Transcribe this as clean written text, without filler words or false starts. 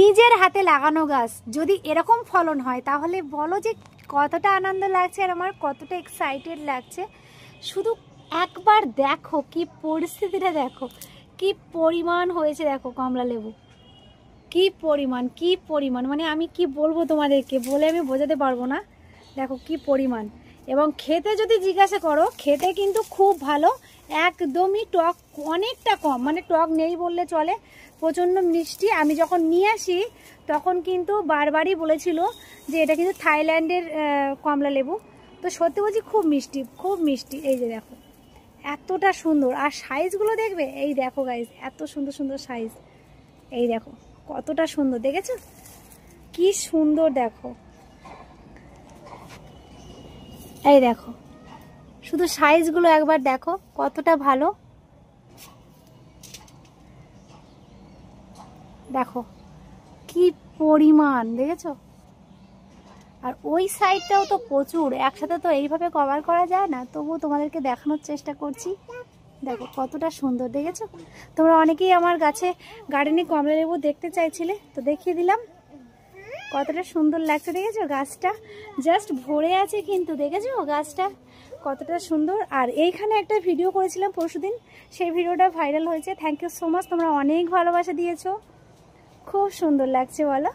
নিজের হাতে লাগানো গাছ যদি এরকম ফলন হয় তাহলে বলো যে কতটা আনন্দ লাগছে আর আমার কতটা এক্সাইটেড লাগছে। শুধু একবার দেখো কি পরিস্থিতিটা, দেখো কি পরিমাণ হয়েছে, দেখো কমলা লেবু কি পরিমাণ মানে আমি কি বলবো তোমাদেরকে, বলে আমি বোঝাতে পারবো না। দেখো কি পরিমাণ, এবং খেতে যদি জিজ্ঞাসা করো খেতে কিন্তু খুব ভালো, একদমই টক অনেকটা কম, মানে টক নেই বললে চলে, প্রচণ্ড মিষ্টি। আমি যখন নিয়ে আসি তখন কিন্তু বারবারই বলেছিল যে এটা কিন্তু থাইল্যান্ডের কমলা লেবু। তো সত্যি বলছি খুব মিষ্টি, খুব মিষ্টি। এই যে দেখো এতটা সুন্দর, আর সাইজগুলো দেখবে, এই দেখো গাইজ এত সুন্দর সুন্দর সাইজ, এই দেখো কতটা সুন্দর, দেখেছো কি সুন্দর, দেখো এই দেখো শুধু সাইজগুলো একবার দেখো কতটা ভালো, দেখো কি পরিমাণ, দেখেছো। আর ওই সাইডটাও তো প্রচুর, একসাথে তো এইভাবে কভার করা যায় না, তবুও তোমাদেরকে দেখানোর চেষ্টা করছি। দেখো কতটা সুন্দর, দেখেছো। তোমরা অনেকেই আমার গাছে গার্ডেনে কমলা লেবু দেখতে চাইছিলে, তো দেখিয়ে দিলাম কতটা সুন্দর লাগছে, দেখেছো গাছটা জাস্ট ভরে আছে কিন্তু, দেখেছো গাছটা কতটা সুন্দর। আর এইখানে একটা ভিডিও করেছিলাম পরশুদিন, সেই ভিডিওটা ভাইরাল হয়েছে। থ্যাংক ইউ সো মাচ, তোমরা অনেক ভালোবাসা দিয়েছো, খুব সুন্দর লাগছে বলো।